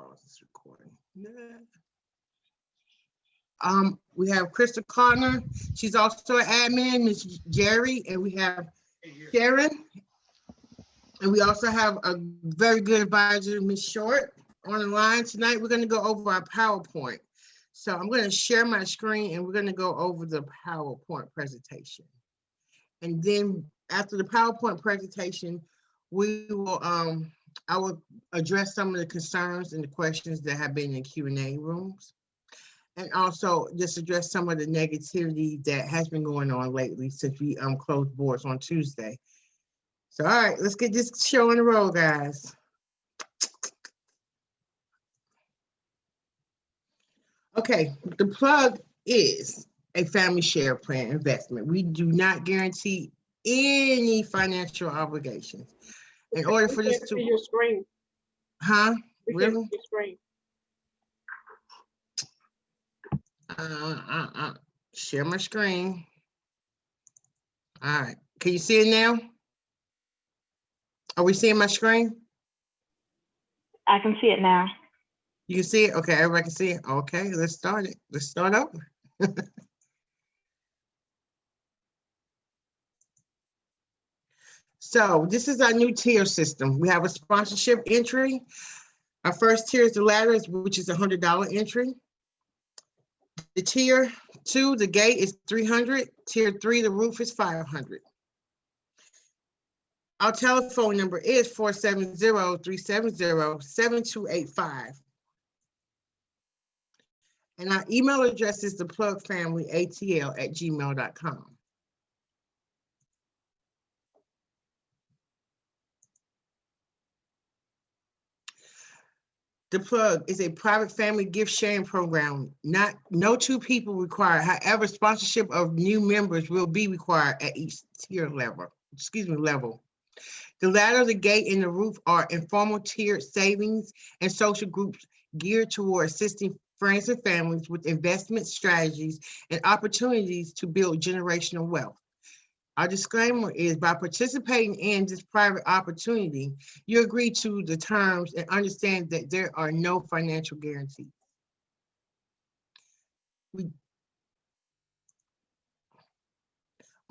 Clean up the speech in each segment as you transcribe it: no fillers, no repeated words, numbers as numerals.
pause this recording. We have Krista Codner. She's also an admin, Miss Jerri, and we have Sharon. And we also have a very good advisor, Miss Short, on the line tonight. We're going to go over our PowerPoint. So I'm going to share my screen and we're going to go over the PowerPoint presentation. And then after the PowerPoint presentation, we will I will address some of the concerns and the questions that have been in Q&A rooms. And also just address some of the negativity that has been going on lately since we closed boards on Tuesday. So, all right, let's get this show on the road, guys. Okay, the plug is a family share plan investment. We do not guarantee any financial obligations. In order for this to see your screen. Huh? We Really? can't see your screen. Share my screen. All right, can you see it now? Are we seeing my screen? I can see it now. You can see it? Okay, everybody can see it. Okay, let's start it. Let's start over. So this is our new tier system. We have a sponsorship entry. Our first tier is the ladder, which is a $100 entry. The tier 2, the gate is $300. Tier 3, the roof is $500. Our telephone number is 470-370-7285. And our email address is theplugfamilyatl@gmail.com. The Plug is a private family gift sharing program. No two people required. However, sponsorship of new members will be required at each tier level. The ladder, the gate, and the roof are informal tiered savings and social groups geared toward assisting friends and families with investment strategies and opportunities to build generational wealth. Our disclaimer is by participating in this private opportunity, you agree to the terms and understand that there are no financial guarantees.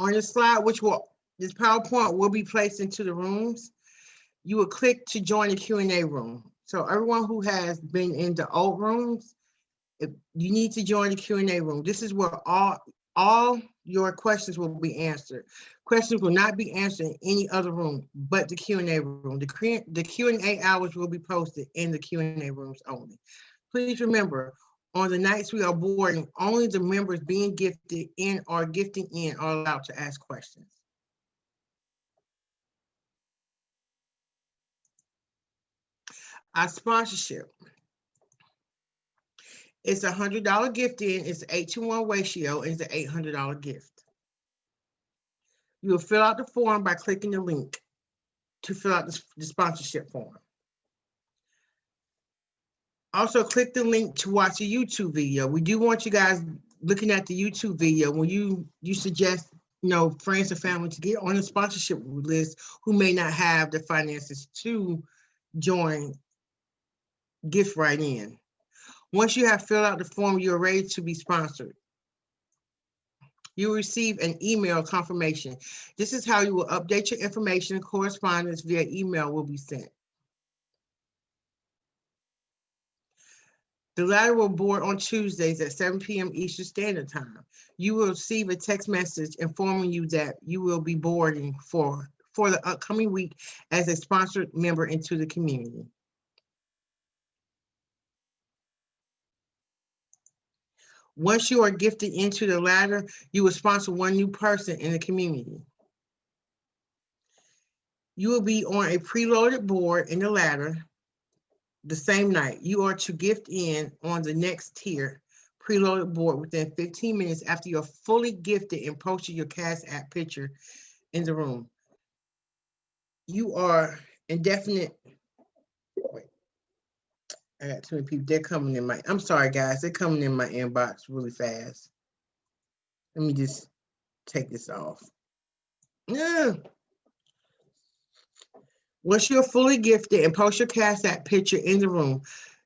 On this slide, this PowerPoint will be placed into the rooms. You will click to join the Q&A room. So everyone who has been in the old rooms, if you need to join the Q&A room, this is where all your questions will be answered. Questions will not be answered in any other room but the Q&A room. The Q&A hours will be posted in the Q&A rooms only. Please remember, on the nights we are boarding, only the members being gifted in or gifting in are allowed to ask questions. Our sponsorship. It's a $100 gift in, it's an 8-to-1 ratio, and it's an $800 gift. You will fill out the form by clicking the link to fill out the sponsorship form. Also, click the link to watch a YouTube video. We do want you guys looking at the YouTube video when you suggest, friends and family to get on the sponsorship list who may not have the finances to join Gift Right In. Once you have filled out the form, you're ready to be sponsored. You will receive an email confirmation. This is how you will update your information. Correspondence via email will be sent. The ladder will board on Tuesdays at 7 p.m. Eastern Standard Time. You will receive a text message informing you that you will be boarding for the upcoming week as a sponsored member into the community. Once you are gifted into the ladder, you will sponsor one new person in the community. You will be on a preloaded board in the ladder the same night. You are to gift in on the next tier preloaded board within 15 minutes after you're fully gifted and posted your Cash App picture in the room. You are indefinite. Wait. I got too many people. They're coming in I'm sorry, guys. They're coming in my inbox really fast. Let me just take this off. Yeah. Once you're fully gifted and post your Cash App picture in the room,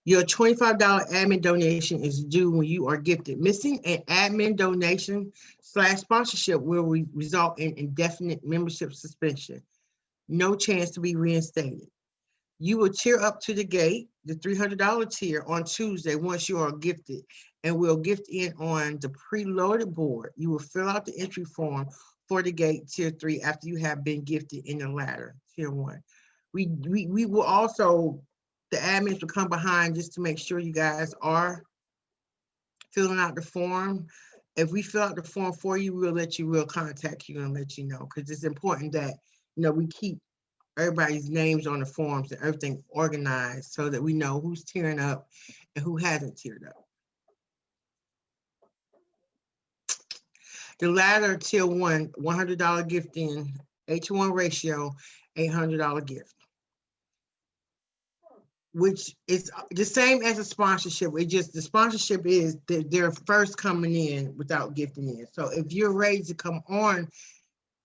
Your $25 admin donation is due when you are gifted. Missing an admin donation / sponsorship will result in indefinite membership suspension. No chance to be reinstated. You will tier up to the gate, the $300 tier, on Tuesday once you are gifted, and will gift in on the preloaded board. You will fill out the entry form for the gate tier 3 after you have been gifted in the ladder tier 1. We will also, the admins will come behind just to make sure you guys are filling out the form. If we fill out the form for you, we'll contact you and let you know, because it's important that, we keep everybody's names on the forms and everything organized so that we know who's tearing up and who hasn't tiered up. The ladder tier 1, $100 gift in, 8-to-1 ratio, $800 gift, which is the same as a sponsorship. It just, the sponsorship is they're first coming in without gifting in. So if you're ready to come on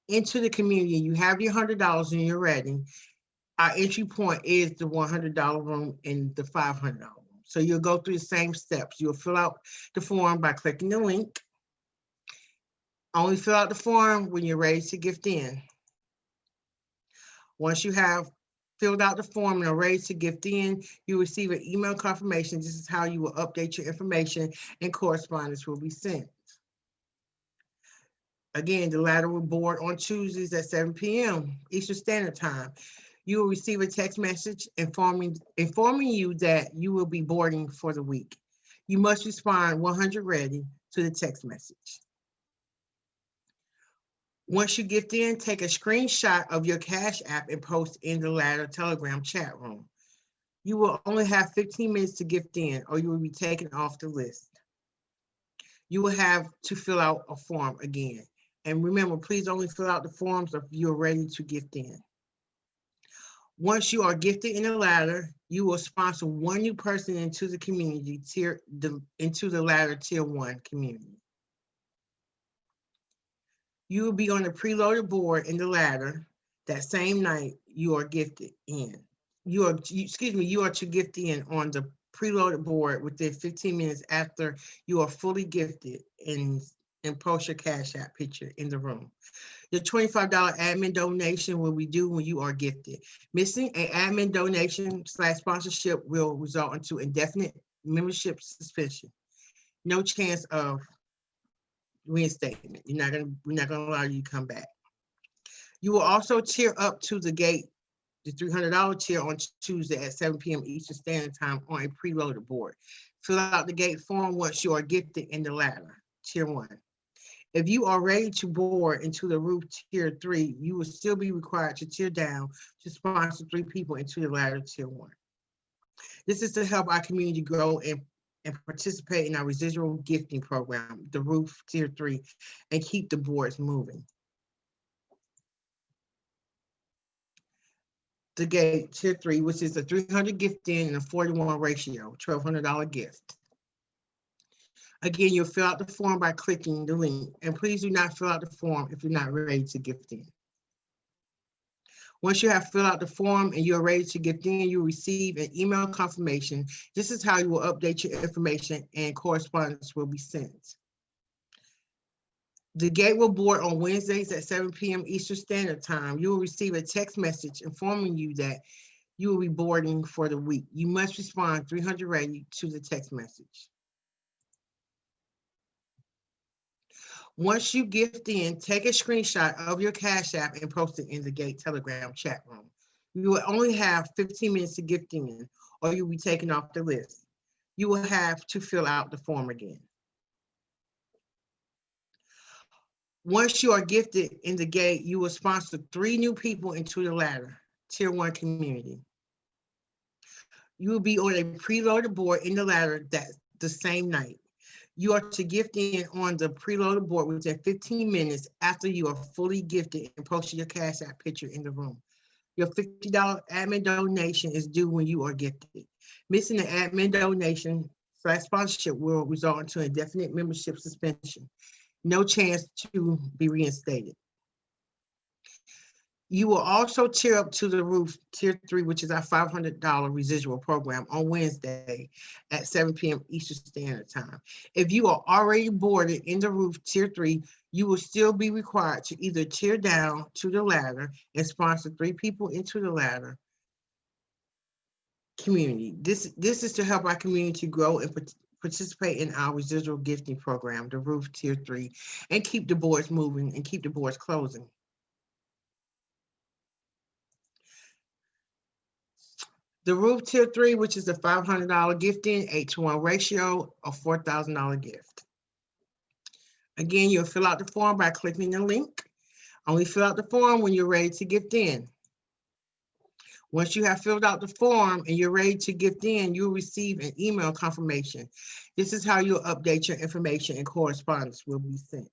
into the community, you have your $100 and you're ready, our entry point is the $100 room and the $500 room. So you'll go through the same steps. You'll fill out the form by clicking the link. Only fill out the form when you're ready to gift in. Once you have filled out the form and are ready to gift in, you receive an email confirmation. This is how you will update your information, and correspondence will be sent. Again, the ladder will board on Tuesdays at 7 p.m. Eastern Standard Time. You will receive a text message informing you that you will be boarding for the week. You must respond 100 ready to the text message. Once you gift in, take a screenshot of your Cash App and post in the ladder Telegram chat room. You will only have 15 minutes to gift in, or you will be taken off the list. You will have to fill out a form again. And remember, please only fill out the forms if you're ready to gift in. Once you are gifted in the ladder, you will sponsor one new person into the community into the ladder tier 1 community. You will be on the preloaded board in the ladder that same night you are gifted in. You are to gift in on the preloaded board within 15 minutes after you are fully gifted, and post your Cash App picture in the room. Your $25 admin donation will be due when you are gifted. Missing an admin donation / sponsorship will result into indefinite membership suspension. No chance of reinstatement. We're not gonna allow you to come back. You will also tier up to the gate, the $300 tier, on Tuesday at 7 p.m. Eastern Standard Time on a preloaded board. Fill out the gate form once you are gifted in the ladder, tier 1. If you are ready to board into the roof tier 3, you will still be required to tier down to sponsor 3 people into the ladder tier 1. This is to help our community grow and participate in our residual gifting program, the roof tier 3, and keep the boards moving. The gate tier 3, which is a 300 gift in and a 41 ratio, $1,200 gift. Again, you'll fill out the form by clicking the link, and please do not fill out the form if you're not ready to gift in. Once you have filled out the form and you're ready to gift in, you'll receive an email confirmation. This is how you will update your information, and correspondence will be sent. The gate will board on Wednesdays at 7 p.m. Eastern Standard Time. You will receive a text message informing you that you will be boarding for the week. You must respond 300 ready to the text message. Once you gift in, take a screenshot of your Cash App and post it in the gate Telegram chat room. You will only have 15 minutes to gift in, or you'll be taken off the list. You will have to fill out the form again. Once you are gifted in the gate, you will sponsor 3 new people into the ladder, tier 1 community. You will be on a preloaded board in the ladder the same night. You are to gift in on the preloaded board within 15 minutes after you are fully gifted and posted your Cash App picture in the room. Your $50 admin donation is due when you are gifted. Missing an admin donation / sponsorship will result into indefinite membership suspension. No chance to be reinstated. You will also tier up to the roof tier 3, which is our $500 residual program on Wednesday at 7 p.m. Eastern Standard Time. If you are already boarded in the roof tier 3, you will still be required to either tier down to the ladder and sponsor 3 people into the ladder community. This is to help our community grow and participate in our residual gifting program, the roof tier 3, and keep the boards moving and keep the boards closing. The roof tier 3, which is a $500 gifting, 8-to-1 ratio, a $4,000 gift. Again, you'll fill out the form by clicking the link. Only fill out the form when you're ready to gift in. Once you have filled out the form and you're ready to gift in, you'll receive an email confirmation. This is how you'll update your information and correspondence will be sent.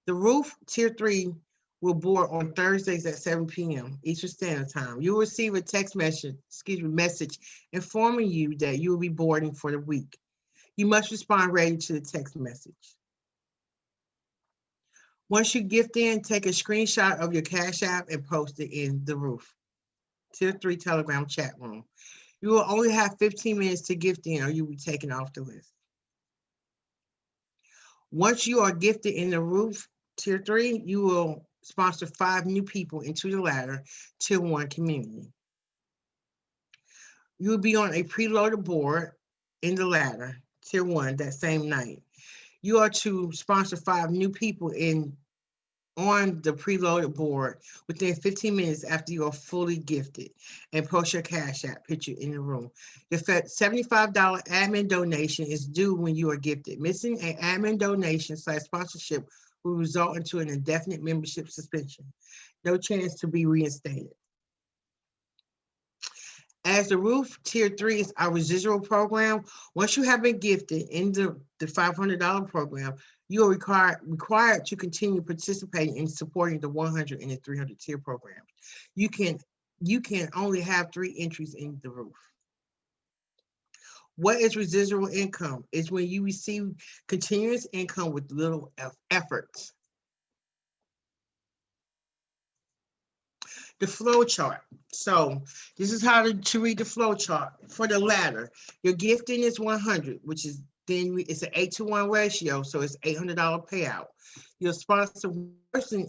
The roof tier 3 will board on Thursdays at 7 p.m. Eastern Standard Time. You will receive a text message informing you that you will be boarding for the week. You must respond ready to the text message. Once you gift in, take a screenshot of your Cash App and post it in the roof tier 3 Telegram chat room. You will only have 15 minutes to gift in or you'll be taken off the list. Once you are gifted in the roof tier 3, you will sponsor 5 new people into the ladder tier 1 community. You will be on a preloaded board in the ladder tier 1 that same night. You are to sponsor 5 new people on the preloaded board within 15 minutes after you are fully gifted and post your Cash App picture in the room. The $75 admin donation is due when you are gifted. Missing an admin donation / sponsorship will result into an indefinite membership suspension. No chance to be reinstated. As the roof tier 3 is our residual program, once you have been gifted in the $500 program, you are required to continue participating in supporting the 100 and the 300 tier programs. You can only have 3 entries in the roof. What is residual income? It's when you receive continuous income with little effort. The flow chart. So this is how to read the flow chart. For the ladder, your gifting is 100, which is then it's an 8-to-1 ratio, so it's $800 payout. You'll sponsor one person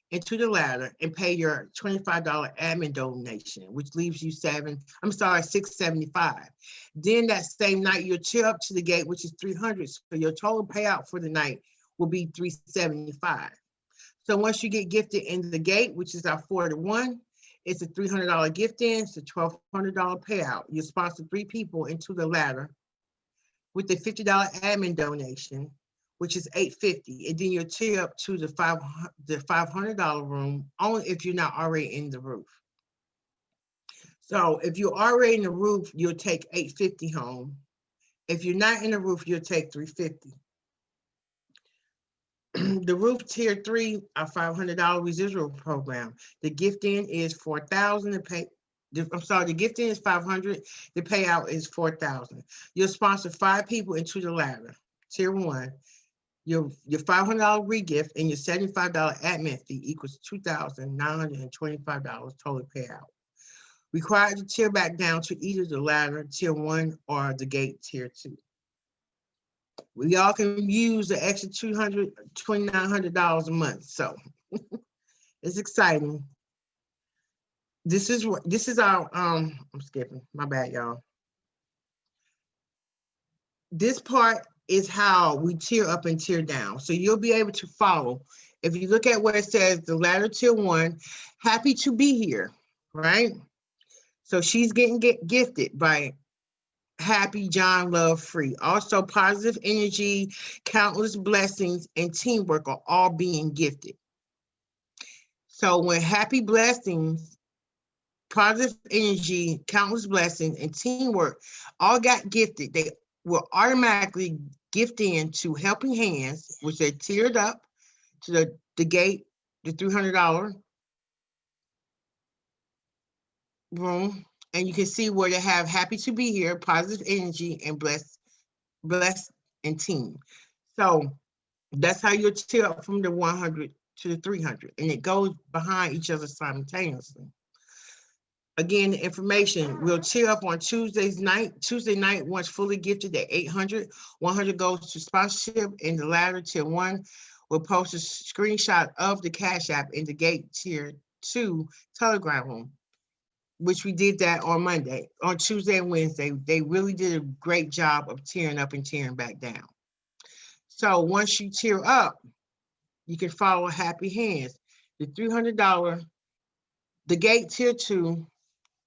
into the ladder and pay your $25 admin donation, which leaves you $675. Then that same night, you'll tier up to the gate, which is 300. So your total payout for the night will be $375. So once you get gifted in the gate, which is our 4-to-1, it's a $300 gift in, it's a $1,200 payout. You sponsor 3 people into the ladder with the $50 admin donation, which is $850, and then you'll tier up to the $500 room only if you're not already in the roof. So if you're already in the roof, you'll take $850 home. If you're not in the roof, you'll take $350. The roof tier 3, our $500 residual program. The gift in is $4,000. The gift in is $500. The payout is $4,000. You'll sponsor 5 people into the ladder. Tier 1, your $500 regift and your $75 admin fee equals $2,925 total payout. Required to tier back down to either the ladder tier 1 or the gate tier 2. We all can use the extra $2,900 a month, so it's exciting. This is our I'm skipping, my bad, y'all. This part is how we tier up and tier down, so you'll be able to follow. If you look at where it says the ladder tier 1, happy to be here, right? So she's getting gifted by Happy, John, Love, Free. Also, positive energy, countless blessings, and teamwork are all being gifted. So when happy blessings, positive energy, countless blessings, and teamwork all got gifted, they will automatically gift in to Helping Hands, which are tiered up to the gate, the $300 room. And you can see where they have happy to be here, positive energy, and blessed and team. So that's how you tier up from the 100 to the 300, and it goes behind each other simultaneously. Again, the information will tier up on Tuesday night, once fully gifted at 800, 100 goes to sponsorship, and the latter tier 1 will post a screenshot of the Cash App in the Gate tier 2 Telegram room, which we did that on Monday. On Tuesday and Wednesday, they really did a great job of tearing up and tearing back down. So once you tier up, you can follow Happy Hands. The $300, the Gate tier 2,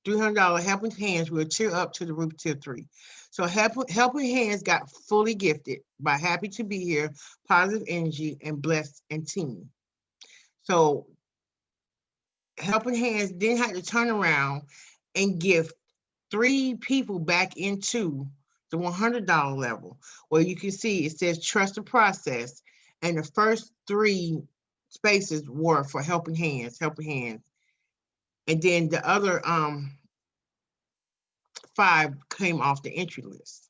$300 Helping Hands will tier up to the Roof tier 3. So Helping Hands got fully gifted by Happy to Be Here, Positive Energy, and Blessed and Team. So Helping Hands then had to turn around and gift 3 people back into the $100 level, where you can see it says trust the process, and the first 3 spaces were for Helping Hands, and then the other 5 came off the entry list.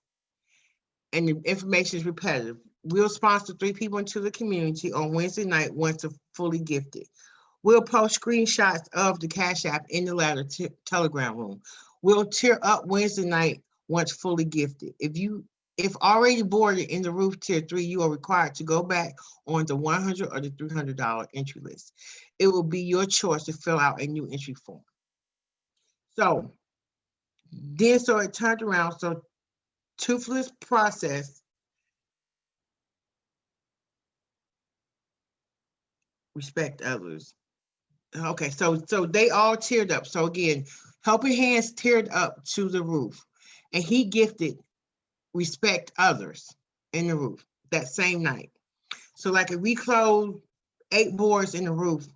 And the information is repetitive. We'll sponsor 3 people into the community on Wednesday night once they're fully gifted. We'll post screenshots of the Cash App in the latter Telegram room. We'll tier up Wednesday night once fully gifted. If already boarded in the Roof tier 3, you are required to go back on the $100 or the $300 entry list. It will be your choice to fill out a new entry form. So it turned around. So Toothless process. Respect others. Okay, so they all tiered up. So again, Helping Hands tiered up to the Roof, and he gifted Respect Others in the Roof that same night. So like if we close 8 boards in the Roof,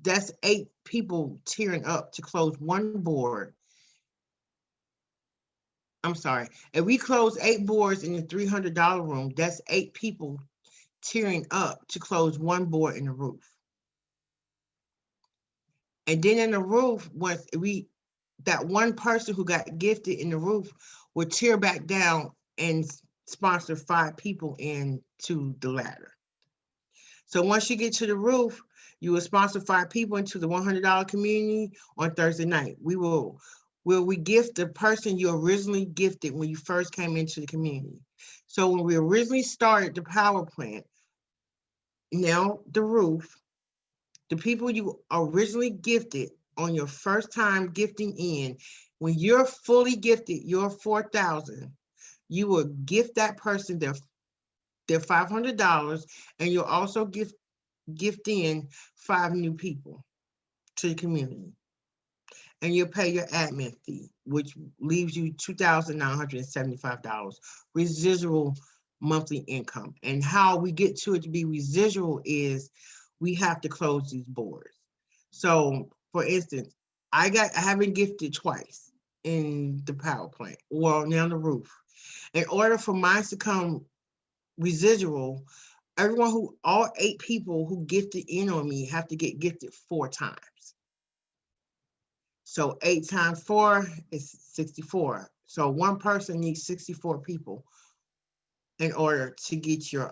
that's 8 people tearing up to close 1 board. I'm sorry. If we close 8 boards in the $300 room, that's 8 people tearing up to close 1 board in the Roof. And then in the Roof, once that 1 person who got gifted in the Roof would tear back down and sponsor 5 people into the ladder. So once you get to the Roof, you will sponsor 5 people into the $100 community on Thursday night. We gift the person you originally gifted when you first came into the community. So when we originally started the power plant, now the Roof, the people you originally gifted on your first time gifting in, when you're fully gifted, your $4,000, you will gift that person their $500, and you'll also gift in 5 new people to the community. And you'll pay your admin fee, which leaves you $2,975 residual monthly income. And how we get to it to be residual is we have to close these boards. So for instance, I have been gifted twice in the power plant, well, now the Roof. In order for mine to come residual, all 8 people who gifted in on me have to get gifted 4 times. So 8 times 4 is 64. So 1 person needs 64 people in order to get your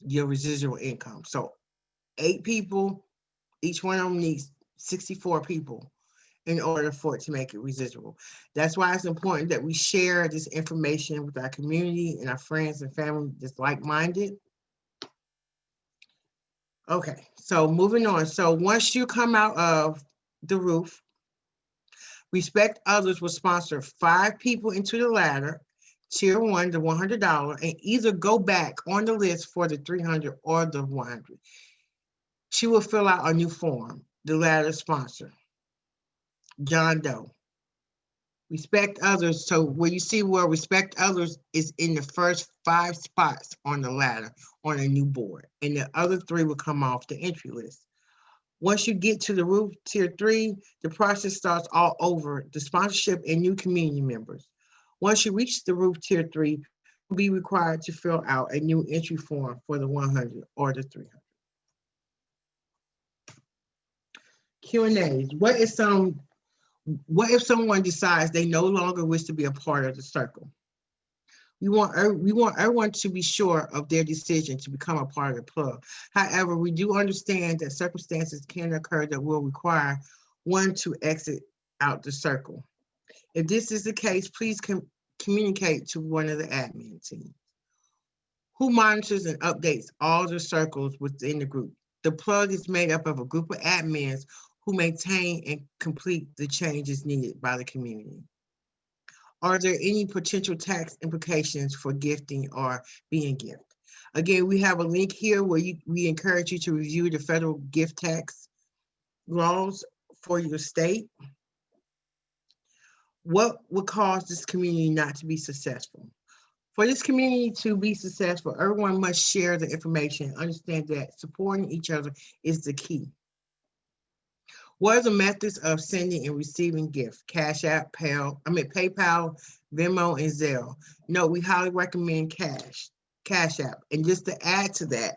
residual income. So 8 people, each one of them needs 64 people in order for it to make it residual. That's why it's important that we share this information with our community and our friends and family that's like-minded. Okay, so moving on. So once you come out of the Roof, Respect Others will sponsor 5 people into the ladder, tier 1, the $100, and either go back on the list for the $300 or the $100. She will fill out a new form, the ladder sponsor, John Doe. Respect Others, so where you see where Respect Others is in the first 5 spots on the ladder on a new board, and the other 3 will come off the entry list. Once you get to the Roof tier 3, the process starts all over, the sponsorship and new community members. Once you reach the Roof tier 3, you'll be required to fill out a new entry form for the 100 or the 300. Q&As. What if someone decides they no longer wish to be a part of the circle? We want everyone to be sure of their decision to become a part of the plug. However, we do understand that circumstances can occur that will require one to exit out the circle. If this is the case, please communicate to one of the admin team who monitors and updates all the circles within the group. The plug is made up of a group of admins who maintain and complete the changes needed by the community. Are there any potential tax implications for gifting or being gifted? Again, we have a link here where we encourage you to review the federal gift tax laws for your state. What would cause this community not to be successful? For this community to be successful, everyone must share the information, understand that supporting each other is the key. What are the methods of sending and receiving gifts? Cash App, PayPal, Venmo, and Zelle. No, we highly recommend Cash App. And just to add to that,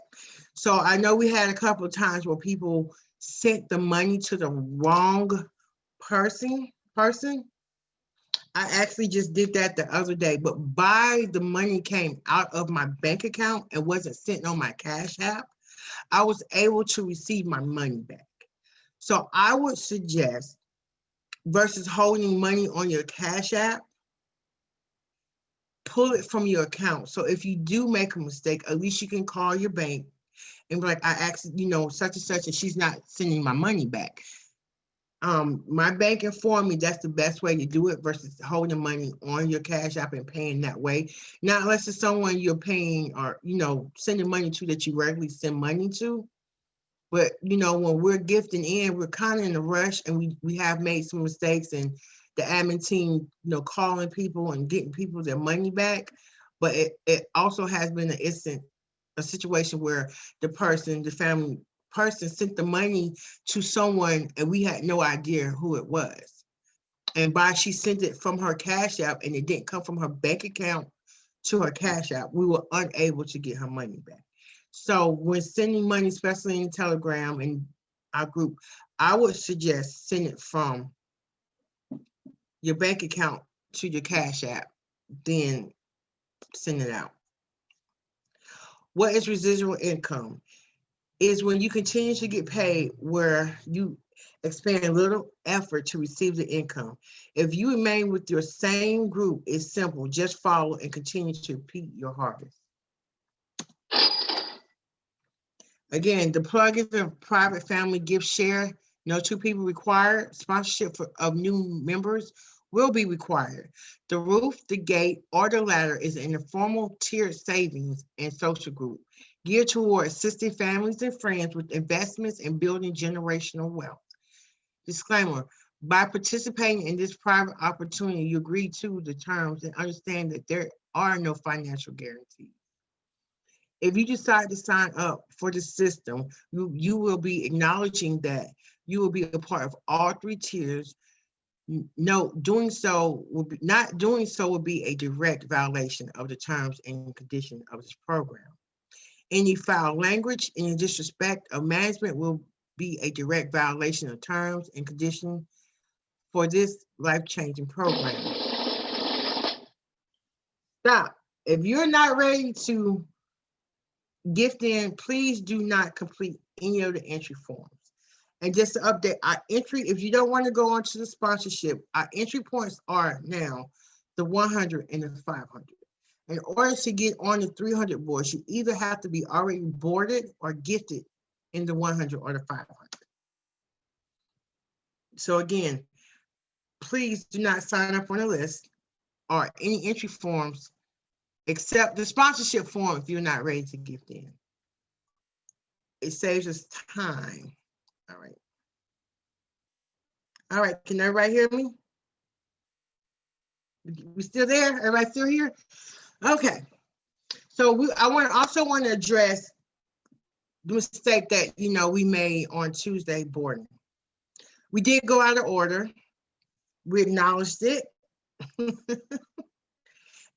so I know we had a couple of times where people sent the money to the wrong person. I actually just did that the other day, but the money came out of my bank account and wasn't sent on my Cash App, I was able to receive my money back. So I would suggest, versus holding money on your Cash App, pull it from your account. So if you do make a mistake, at least you can call your bank and be like, I asked, such and such, and she's not sending my money back. My bank informed me that's the best way to do it versus holding money on your Cash App and paying that way. Not unless it's someone you're paying or, sending money to that you regularly send money to. But, when we're gifting in, we're kind of in a rush and we have made some mistakes, and the admin team, calling people and getting people their money back. But it also has been a situation where the family person sent the money to someone and we had no idea who it was. And she sent it from her Cash App and it didn't come from her bank account to her Cash App, we were unable to get her money back. So when sending money, especially in Telegram and our group, I would suggest send it from your bank account to your Cash App, then send it out. What is residual income? Is when you continue to get paid where you expend little effort to receive the income. If you remain with your same group, it's simple. Just follow and continue to repeat your harvest. Again, the plug is a private family gift share. No two people required. Sponsorship of new members will be required. The roof, the gate, or the ladder is an informal tiered savings and social group geared toward assisting families and friends with investments and building generational wealth. Disclaimer, by participating in this private opportunity, you agree to the terms and understand that there are no financial guarantees. If you decide to sign up for the system, you will be acknowledging that you will be a part of all three tiers. No, not doing so will be a direct violation of the terms and conditions of this program. Any foul language, any disrespect of management will be a direct violation of terms and conditions for this life-changing program. Stop. If you're not ready to gift in, please do not complete any of the entry forms. And just to update our entry, if you don't want to go on to the sponsorship, our entry points are now the 100 and the 500. In order to get on the 300 boards, you either have to be already boarded or gifted in the 100 or the 500. So again, please do not sign up on the list or any entry forms except the sponsorship form if you're not ready to gift in. It saves us time. All right. All right, can everybody hear me? We still there? Everybody still here? Okay. So I also want to address the mistake that we made on Tuesday boarding. We did go out of order. We acknowledged it.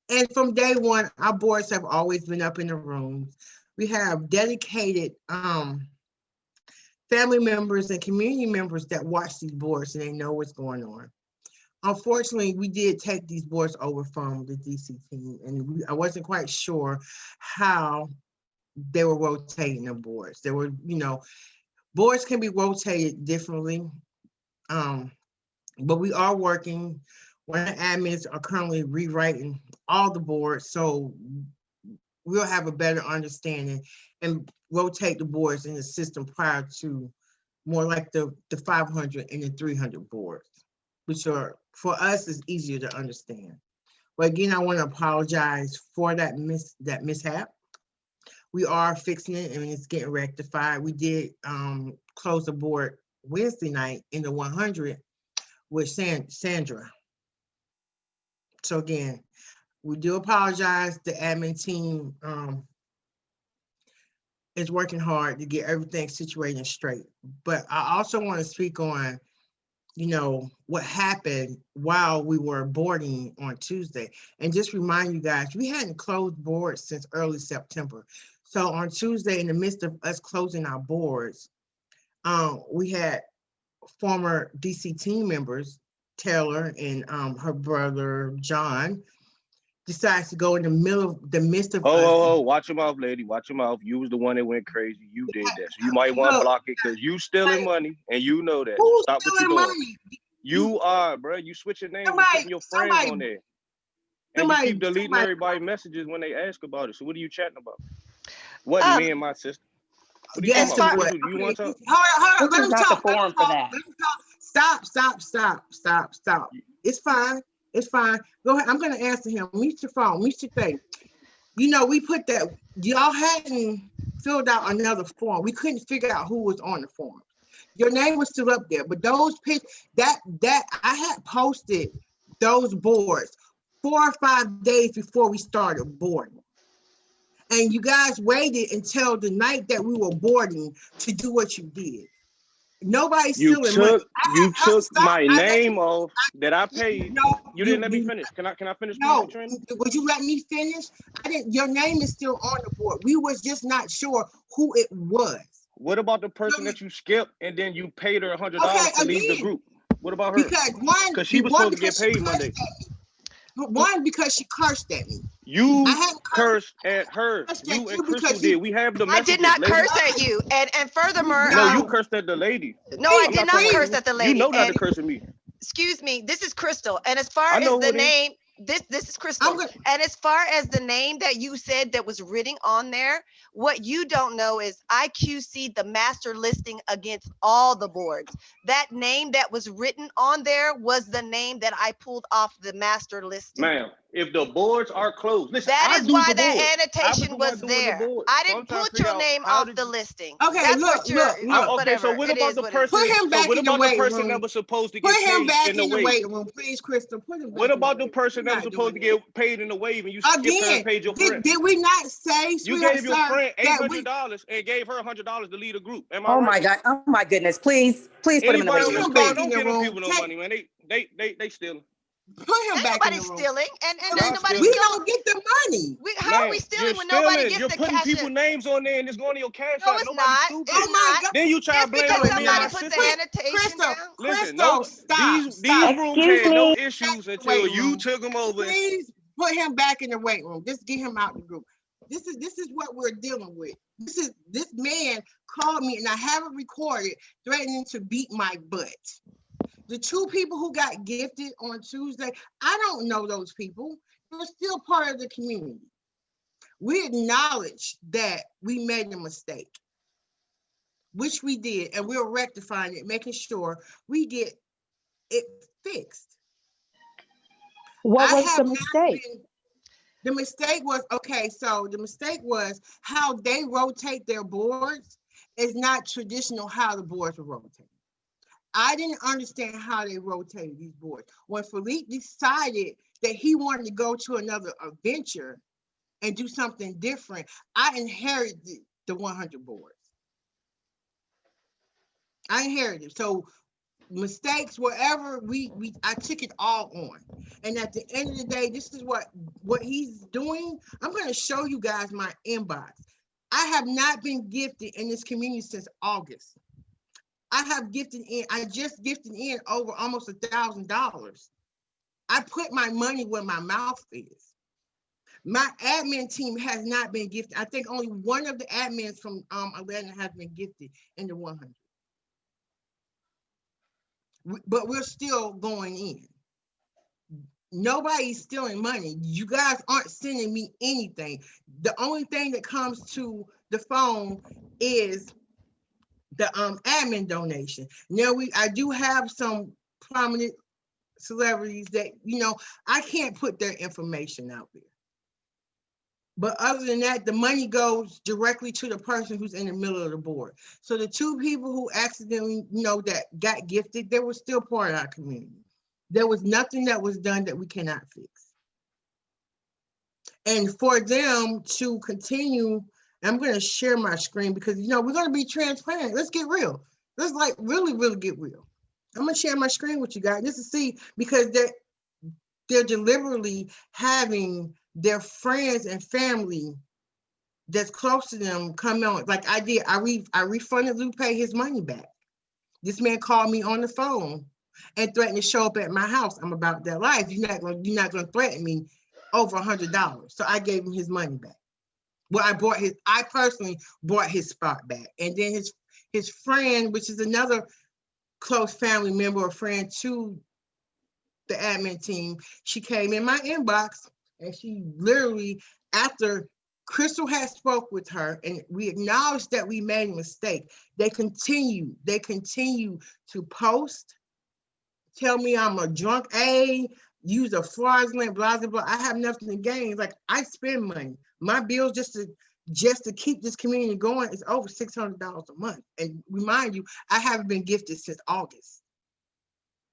And from day one, our boards have always been up in the rooms. We have dedicated family members and community members that watch these boards and they know what's going on. unfortunately, we did take these boards over from the DC team, and I wasn't quite sure how they were rotating the boards. There were, boards can be rotated differently, but we are working. One of the admins are currently rewriting all the boards, so we'll have a better understanding and rotate the boards in the system prior to more like the 500 and the 300 boards, which are, for us, is easier to understand. But again, I want to apologize for that mishap. We are fixing it and it's getting rectified. We did close the board Wednesday night in the 100 with Sandra. So again, we do apologize. The admin team is working hard to get everything situated and straight. But I also want to speak on, what happened while we were boarding on Tuesday. And just remind you guys, we hadn't closed boards since early September. So on Tuesday, in the midst of us closing our boards, we had former DC team members, Taylor and her brother, John, decides to go in the midst of us. Oh, watch your mouth, lady. Watch your mouth. You was the one that went crazy. You did that. So you might want to block it because you stealing money and you know that. So stop what you're doing. Money? You are, bro. You switch your name and putting your friends on there. And you keep deleting everybody's messages when they ask about it. So what are you chatting about? Wasn't me and my sister. What are you talking about? You want to talk? Hold on. Let me not talk. the forum for that. Stop. It's fine. Go ahead. I'm going to answer him. Mute your phone. Mute your thing. We put that, y'all hadn't filled out another form. We couldn't figure out who was on the form. Your name was still up there, but those pictures, that I had posted those boards 4 or 5 days before we started boarding. And you guys waited until the night that we were boarding to do what you did. Nobody's stealing money. You took my name off that I paid. No, you didn't let me finish. Can I finish? No, would you let me finish? I didn't. Your name is still on the board. We was just not sure who it was. What about the person that you skipped and then you paid her $100 to leave the group? What about her? Because she was supposed to get paid Monday. One, because she cursed at me. You cursed at her. You and Crystal did. We have the messages. I did not curse at you. And furthermore, no, you cursed at the lady. No, I did not curse at the lady. You know not to curse at me. Excuse me. This is Crystal. And as far as the name, this is Crystal. And as far as the name that you said that was written on there, what you don't know is I QC'd the master listing against all the boards. That name that was written on there was the name that I pulled off the master listing. Ma'am, if the boards are closed, listen, that is why that annotation was there. I didn't put your name off the listing. Okay, that's look. Okay, so what about the person? Put him back in the weight room. That was supposed to get paid in the weight? Put him back in the weight room, please, Crystal. Put him back. What about the person that was supposed to get paid in the wave and you skipped her and paid your friend? Did we not say you gave your friend $800 and gave her $100 to lead a group? Am I right? My God! Oh my goodness! Please put him in the weight room. Don't give them people no money, man. They stealing. Put him back in the room. Stealing, and nobody. We don't get the money. How are we stealing when nobody gets the cash? You're putting people's names on there and it's going to your cash. No, it's not. Stupid. Oh my God! Then you try to blame me and my sister. Listen, these rooms had no issues until you took them over. Please put him back in the weight room. Just get him out the group. This is what we're dealing with. This man called me and I have it recorded, threatening to beat my butt. The 2 people who got gifted on Tuesday, I don't know those people. They're still part of the community. We acknowledge that we made a mistake, which we did, and we're rectifying it, making sure we get it fixed. What was the mistake? The mistake was how they rotate their boards is not traditional how the boards were rotated. I didn't understand how they rotated these boards. When Philippe decided that he wanted to go to another adventure and do something different, I inherited the 100 boards. I inherited. So mistakes, wherever I took it all on. And at the end of the day, this is what he's doing. I'm going to show you guys my inbox. I have not been gifted in this community since August. I just gifted in over almost $1,000 I put my money where my mouth is. My admin team has not been gifted. I think only one of the admins from Atlanta has been gifted in the 100. But we're still going in. Nobody's stealing money. You guys aren't sending me anything. The only thing that comes to the phone is the admin donation. Now I do have some prominent celebrities that, you know, I can't put their information out there. But other than that, the money goes directly to the person who's in the middle of the board. So the 2 people who accidentally, you know, that got gifted, they were still part of our community. There was nothing that was done that we cannot fix. And for them to continue, I'm going to share my screen because, you know, we're going to be transparent. Let's get real. Let's like really, really get real. I'm going to share my screen with you guys just to see, because they're deliberately having their friends and family that's close to them come on. Like I did, I refunded Lupe his money back. This man called me on the phone and threatened to show up at my house. I'm about that life. You're not gonna threaten me over $100. So I gave him his money back. Well, I personally bought his spot back. And then his friend, which is another close family member or friend to the admin team, she came in my inbox and she literally, after Crystal had spoke with her and we acknowledged that we made a mistake, they continue to post, tell me I'm a drunk use a fraudulent, blah, blah, blah. I have nothing to gain. Like, I spend money. My bills just to keep this community going is over $600 a month. And remind you, I haven't been gifted since August.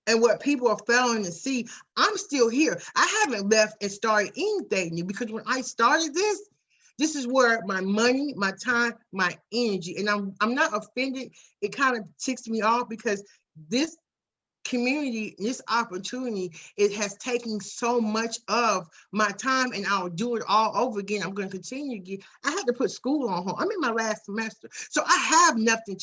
And what people are failing to see, I'm still here. I haven't left and started anything new, because when I started this is where my money, my time, my energy, and I'm not offended. It kind of ticks me off because this community, this opportunity, it has taken so much of my time, and I'll do it all over again. I'm going to continue to get. I had to put school on hold. I'm in my last semester, so I have nothing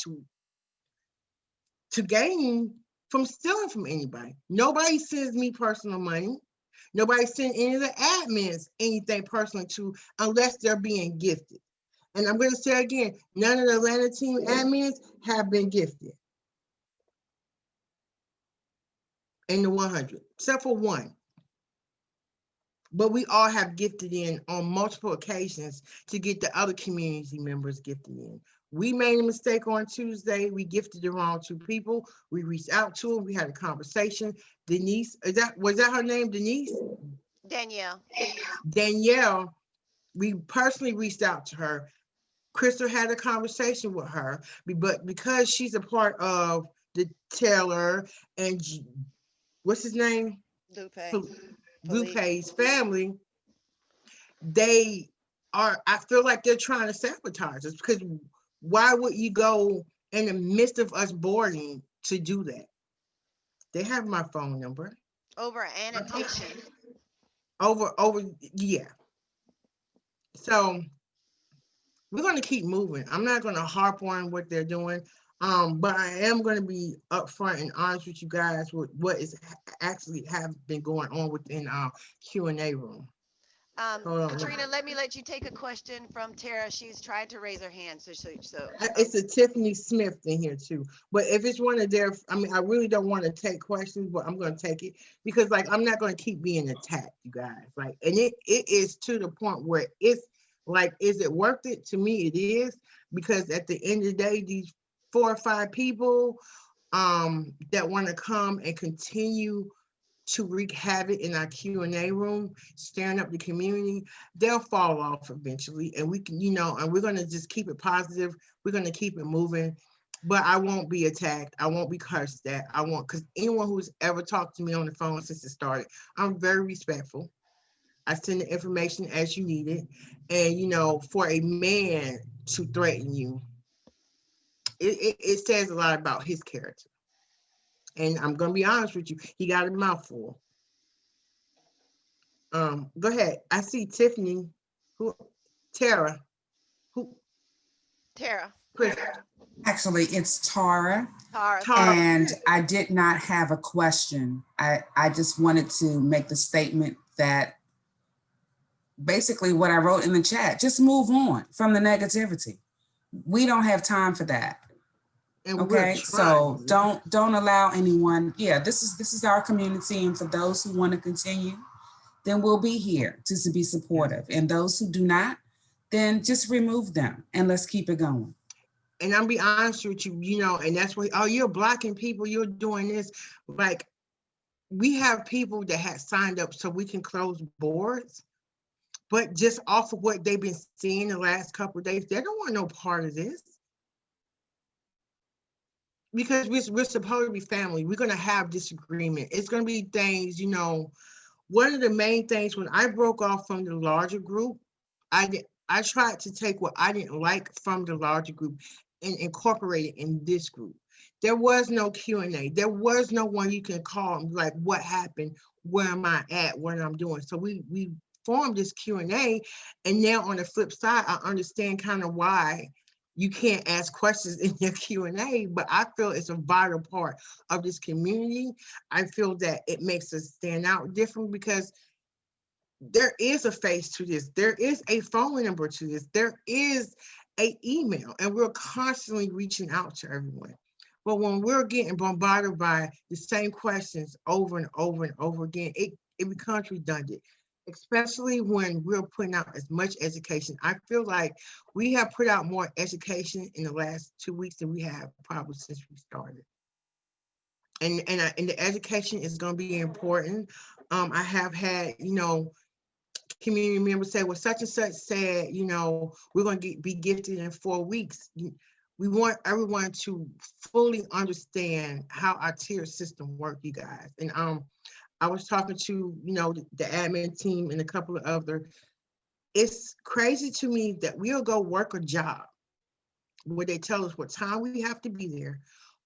to gain from stealing from anybody. Nobody sends me personal money. Nobody sends any of the admins anything personal to, unless they're being gifted. And I'm going to say again, none of the Atlanta team admins have been gifted in the 100, except for one. But we all have gifted in on multiple occasions to get the other community members gifted in. We made a mistake on Tuesday. We gifted the wrong 2 people. We reached out to them. We had a conversation. Denise, was that her name, Denise? Danielle, we personally reached out to her. Crystal had a conversation with her, but because she's a part of the Taylor and what's his name? Lupe's family, I feel like they're trying to sabotage us, because why would you go in the midst of us boarding to do that? They have my phone number. Over annotation. Over, yeah. So we're going to keep moving. I'm not going to harp on what they're doing, but I am going to be upfront and honest with you guys with what is actually have been going on within our Q&A room. Katrina, let you take a question from Tara. She's trying to raise her hand. So it's a Tiffany Smith in here too. But if it's one of their, I mean, I really don't want to take questions, but I'm going to take it because, like, I'm not going to keep being attacked, you guys. Like, and it is to the point where it's like, is it worth it? To me, it is, because at the end of the day, these 4 or 5 people that want to come and continue to wreak havoc in our Q&A room, stirring up the community, they'll fall off eventually. And we can, and we're going to just keep it positive. We're going to keep it moving, but I won't be attacked. I won't be cursed at. Because anyone who's ever talked to me on the phone since it started, I'm very respectful. I send the information as you need it. And, for a man to threaten you, it says a lot about his character. And I'm going to be honest with you, he got a mouthful. Go ahead. I see Tiffany. Tara. Tara. Chris. Actually, it's Tara. Tara. And I did not have a question. I just wanted to make the statement that basically what I wrote in the chat, just move on from the negativity. We don't have time for that. And okay, so don't allow anyone. Yeah, this is our community, and for those who want to continue, then we'll be here to be supportive. And those who do not, then just remove them and let's keep it going. And I'll be honest with you, you know, and that's why, oh, you're blocking people, you're doing this. Like, we have people that had signed up so we can close boards, but just off of what they've been seeing the last couple of days, they don't want no part of this. Because we're supposed to be family. We're going to have disagreement. It's going to be things, you know. One of the main things when I broke off from the larger group, I tried to take what I didn't like from the larger group and incorporate it in this group. There was no Q&A. There was no one you can call and be like, what happened? Where am I at? What I'm doing? So we formed this Q&A, and now on the flip side, I understand kind of why you can't ask questions in your Q&A, but I feel it's a vital part of this community. I feel that it makes us stand out different because there is a face to this. There is a phone number to this. There is an email, and we're constantly reaching out to everyone. But when we're getting bombarded by the same questions over and over and over again, it becomes redundant, especially when we're putting out as much education. I feel like we have put out more education in the last 2 weeks than we have probably since we started. And the education is going to be important. I have had, you know, community members say, well, such and such said, you know, we're going to be gifted in 4 weeks. We want everyone to fully understand how our tier system works, you guys. And I was talking to, you know, the admin team and a couple of other. It's crazy to me that we'll go work a job where they tell us what time we have to be there,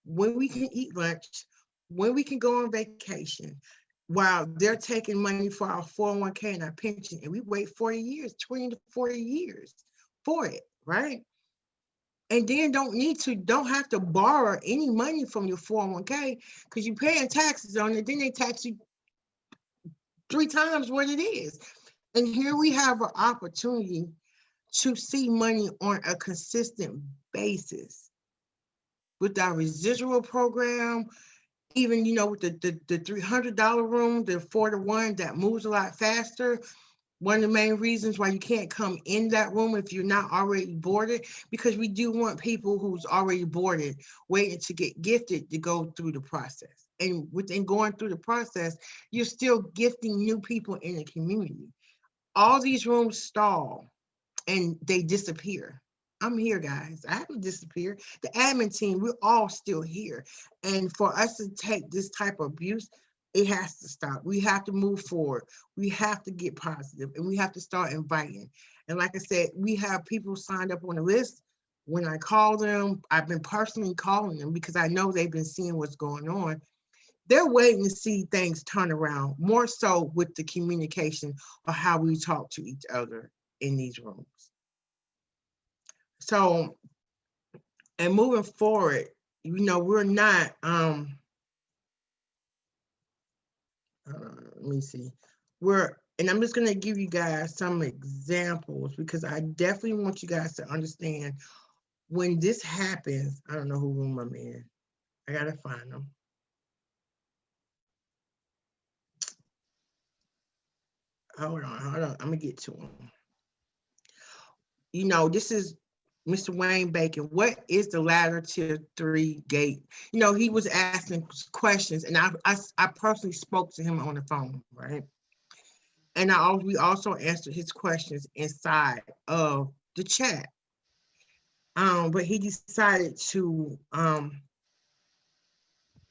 when we can eat lunch, when we can go on vacation, while they're taking money for our 401k and our pension, and we wait 40 years, 20 to 40 years for it, right? And then don't have to borrow any money from your 401k because you're paying taxes on it. Then they tax you 3 times what it is. And here we have an opportunity to see money on a consistent basis with our residual program, even, you know, with the $300 room, the 4-to-1 that moves a lot faster. One of the main reasons why you can't come in that room if you're not already boarded, because we do want people who's already boarded waiting to get gifted to go through the process. And within going through the process, you're still gifting new people in the community. All these rooms stall and they disappear. I'm here, guys. I haven't disappeared. The admin team, we're all still here. And for us to take this type of abuse, it has to stop. We have to move forward. We have to get positive, and we have to start inviting. And like I said, we have people signed up on the list. When I call them, I've been personally calling them because I know they've been seeing what's going on. They're waiting to see things turn around, more so with the communication of how we talk to each other in these rooms. So, and moving forward, you know, we're not, let me see, and I'm just gonna give you guys some examples because I definitely want you guys to understand when this happens. I don't know who room I'm in. I gotta find them. Hold on, I'm gonna get to them. You know, this is Mr. Wayne Bacon. What is the ladder tier 3 gate? You know, he was asking questions, and I personally spoke to him on the phone, right? And we also answered his questions inside of the chat. But he decided to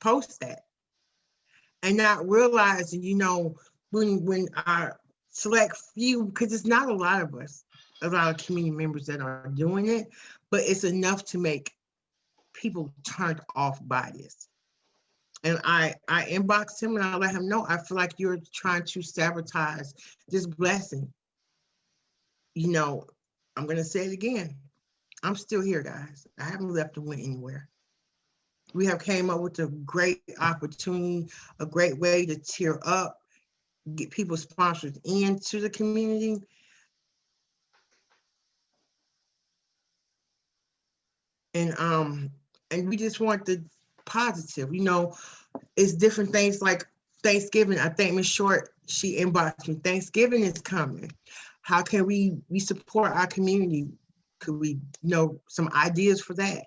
post that and not realizing, you know, when our select few, because it's not a lot of us, a lot of community members that are doing it, but it's enough to make people turned off by this. And I inboxed him and I let him know, I feel like you're trying to sabotage this blessing. You know, I'm gonna say it again. I'm still here, guys. I haven't left and went anywhere. We have came up with a great opportunity, a great way to tear up, get people sponsors into the community. And we just want the positive, you know, it's different things like Thanksgiving. I think Ms. Short, she inboxed me. Thanksgiving is coming. How can we support our community? Could we know some ideas for that?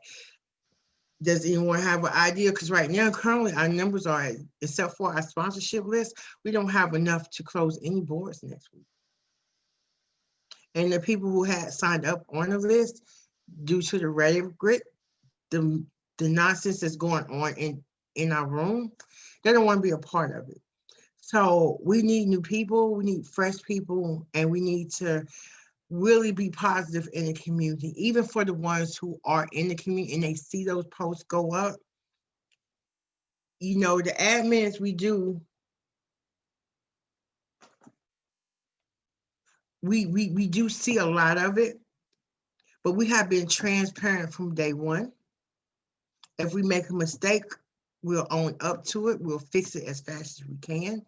Does anyone have an idea? Because right now, currently, our numbers are, except for our sponsorship list, we don't have enough to close any boards next week. And the people who had signed up on the list, due to the rhetoric, the nonsense that's going on in our room, they don't want to be a part of it. So we need new people, we need fresh people, and we need to really be positive in the community, even for the ones who are in the community and they see those posts go up. You know, the admins we do, we do see a lot of it, but we have been transparent from day one. If we make a mistake, we'll own up to it. We'll fix it as fast as we can,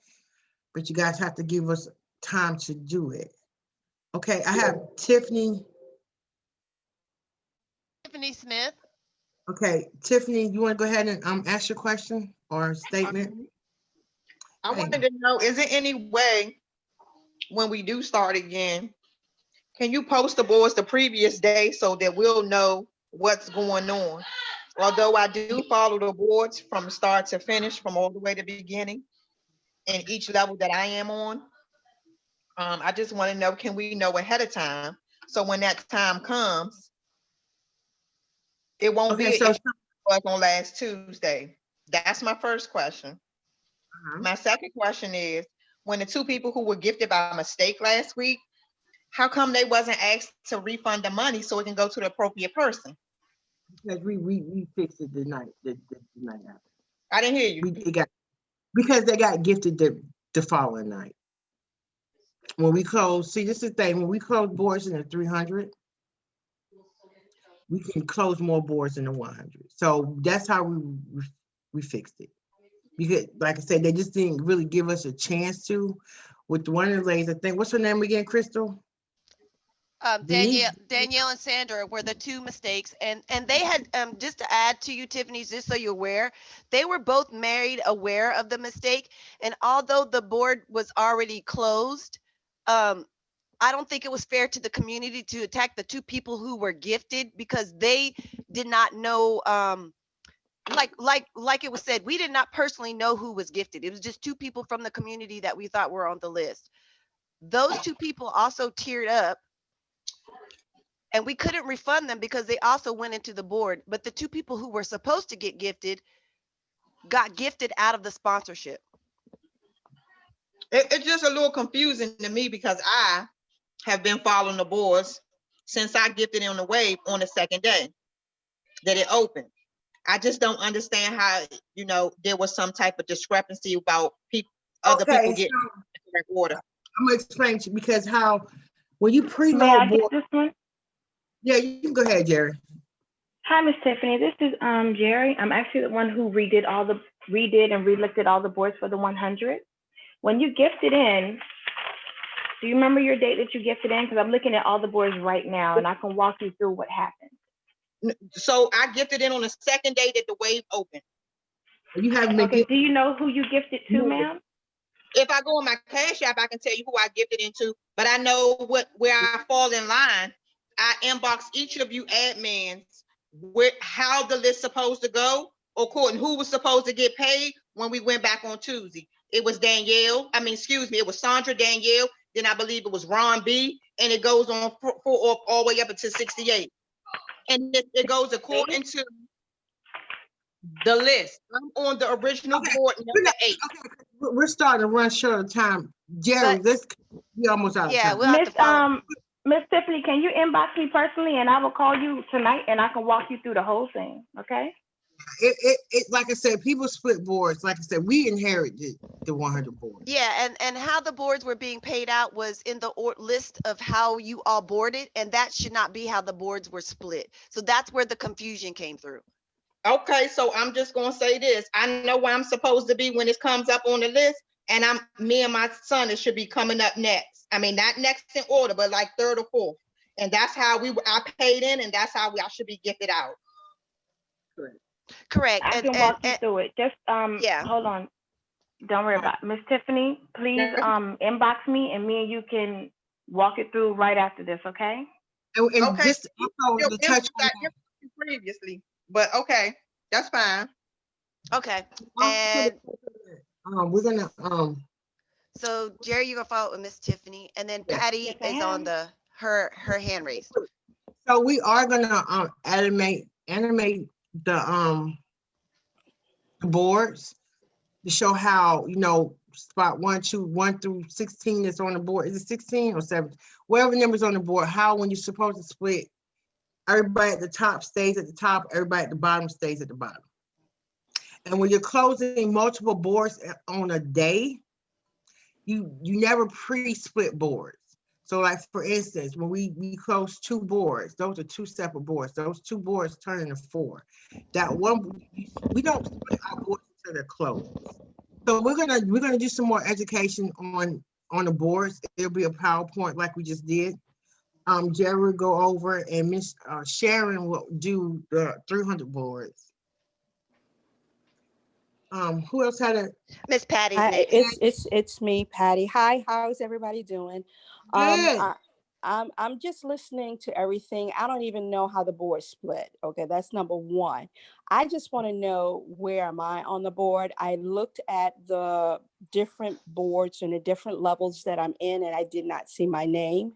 but you guys have to give us time to do it. Okay, I have Tiffany. Tiffany Smith. Okay, Tiffany, you want to go ahead and ask your question or statement? I wanted to know, is there any way when we do start again, can you post the boards the previous day so that we'll know what's going on? Although I do follow the boards from start to finish, from all the way to beginning, and each level that I am on, I just want to know, can we know ahead of time? So when that time comes, it won't be like on last Tuesday. That's my first question. My second question is, when the two people who were gifted by mistake last week, how come they wasn't asked to refund the money so it can go to the appropriate person? Because we fixed it the night after. I didn't hear you. Because they got gifted the following night. When we close, see, this is the thing, when we close boards in the 300, we can close more boards in the 100. So that's how we fixed it. Because, like I said, they just didn't really give us a chance to. With one of the ladies, I think, what's her name again, Crystal? Danielle and Sandra were the two mistakes, and they had, just to add to you, Tiffany, just so you're aware, they were both married, aware of the mistake, and although the board was already closed, I don't think it was fair to the community to attack the two people who were gifted, because they did not know, like it was said, we did not personally know who was gifted. It was just two people from the community that we thought were on the list. Those two people also tiered up, and we couldn't refund them because they also went into the board. But the two people who were supposed to get gifted got gifted out of the sponsorship. It's just a little confusing to me, because I have been following the boards since I gifted on the wave on the second day that it opened. I just don't understand how, you know, there was some type of discrepancy about other people getting the correct order. I'm gonna explain to you, because how when you preload board. This one? Yeah, you can go ahead, Jerri. Hi, Miss Tiffany. This is Jerri. I'm actually the one who redid and relooked at all the boards for the 100. When you gifted in, do you remember your date that you gifted in? Because I'm looking at all the boards right now, and I can walk you through what happened. So I gifted in on the second day that the wave opened. You haven't been okay. Do you know who you gifted to, ma'am? If I go on my Cash App, I can tell you who I gifted into, but I know where I fall in line. I inbox each of you admins how the list supposed to go, according who was supposed to get paid when we went back on Tuesday. It was it was Sandra, Danielle, then I believe it was Ron B, and it goes on all the way up until 68. And it goes according to the list. I'm on the original board number 8. Okay. We're starting to run short of time. Jerri, we almost out of time. We'll have to Miss Tiffany, can you inbox me personally, and I will call you tonight, and I can walk you through the whole thing, okay? Like I said, people split boards. Like I said, we inherited the 100 board. Yeah, and how the boards were being paid out was in the list of how you all boarded, and that should not be how the boards were split. So that's where the confusion came through. Okay, so I'm just gonna say this. I know where I'm supposed to be when it comes up on the list, and me and my son, it should be coming up next. I mean, not next in order, but like third or fourth. And that's how I paid in, and that's how I should be gifted out. Correct. I can walk you through it. Just yeah. Hold on. Don't worry about it. Miss Tiffany, please inbox me, and me and you can walk it through right after this, okay? And okay. Just also to touch on previously, but okay, that's fine. Okay. And we're gonna so Jerri, you're gonna follow with Miss Tiffany, and then Patty is on her hand raised. So we are gonna animate the boards to show how, you know, spot 1 through 16 is on the board. Is it 16 or 17? Whatever number's on the board, how when you're supposed to split, everybody at the top stays at the top, everybody at the bottom stays at the bottom. And when you're closing multiple boards on a day, you never pre-split boards. So like for instance, when we close 2 boards, those are 2 separate boards. Those 2 boards turn into 4. That one, we don't split our boards until they're closed. So we're gonna do some more education on the boards. It'll be a PowerPoint like we just did. Jerri will go over, and Miss Sharon will do the 300 boards. Who else had a? Miss Patty. It's me, Patty. Hi, how's everybody doing? Good. I'm just listening to everything. I don't even know how the board split. Okay, that's number one. I just want to know, where am I on the board? I looked at the different boards and the different levels that I'm in, and I did not see my name.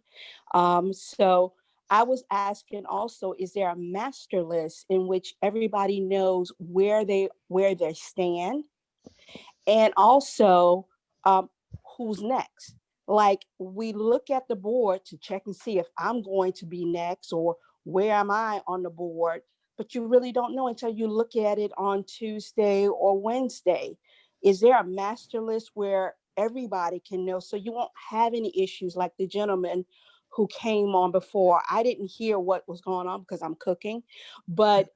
So I was asking also, is there a master list in which everybody knows where they stand? And also, who's next? Like, we look at the board to check and see if I'm going to be next or where am I on the board, but you really don't know until you look at it on Tuesday or Wednesday. Is there a master list where everybody can know, so you won't have any issues like the gentleman who came on before? I didn't hear what was going on because I'm cooking, but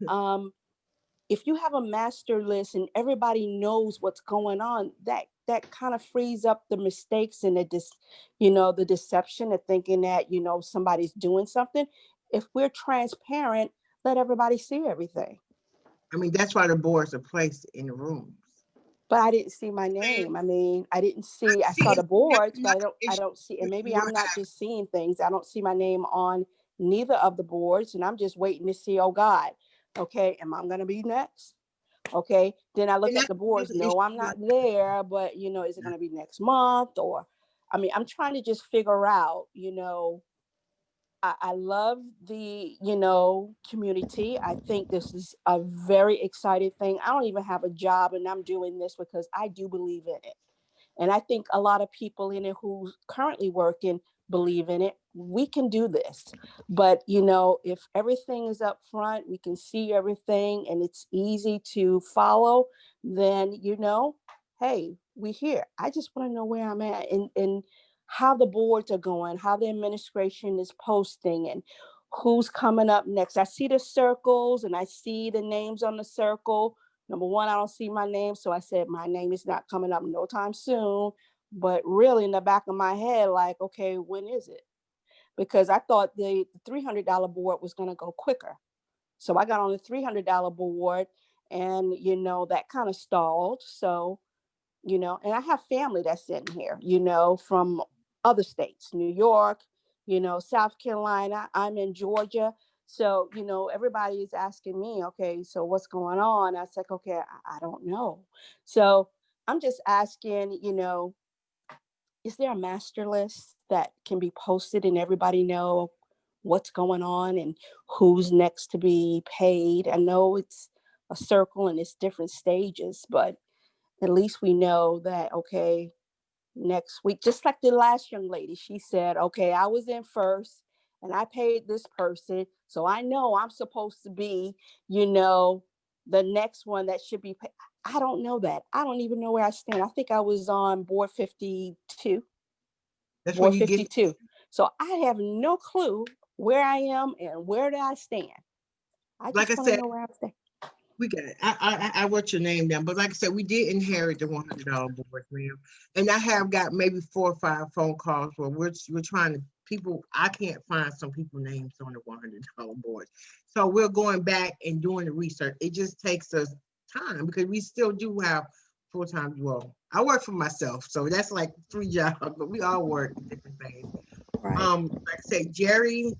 if you have a master list and everybody knows what's going on, that kind of frees up the mistakes and the deception of thinking that, somebody's doing something. If we're transparent, let everybody see everything. I mean, that's why the boards are placed in the rooms. But I didn't see my name. I mean, I saw the boards, but I don't see, and maybe I'm not just seeing things. I don't see my name on neither of the boards, and I'm just waiting to see, oh God, okay, am I going to be next? Okay, then I look at the boards. No, I'm not there, but is it going to be next month? Or, I mean, I'm trying to just figure out, I love the, community. I think this is a very exciting thing. I don't even have a job, and I'm doing this because I do believe in it. And I think a lot of people in it who currently working believe in it. We can do this. But, if everything is up front, we can see everything and it's easy to follow, then, hey, we're here. I just want to know where I'm at and how the boards are going, how the administration is posting, and who's coming up next. I see the circles and I see the names on the circle. Number one, I don't see my name. So I said, my name is not coming up no time soon. But really in the back of my head, like, okay, when is it? Because I thought the $300 board was going to go quicker. So I got on the $300 board and, that kind of stalled. So, and I have family that's in here, from other states, New York, South Carolina. I'm in Georgia. So, everybody is asking me, okay, so what's going on? I said, okay, I don't know. So I'm just asking, is there a master list that can be posted and everybody know what's going on and who's next to be paid? I know it's a circle and it's different stages, but at least we know that, okay, next week, just like the last young lady, she said, okay, I was in first and I paid this person. So I know I'm supposed to be, the next one that should be, I don't know that. I don't even know where I stand. I think I was on board 52. That's board when you 52. get. So I have no clue where I am and where do I stand. I just Like I want to said, know where I stand. we got it. I wrote your name down, but like I said, we did inherit the $100 board, ma'am. And I have got maybe 4 or 5 phone calls where we're trying to people. I can't find some people names on the $100 board, so we're going back and doing the research. It just takes us time because we still do have full-time. Well, I work for myself, so that's like 3 jobs, but we all work different things. Right. Like I say, Jerri,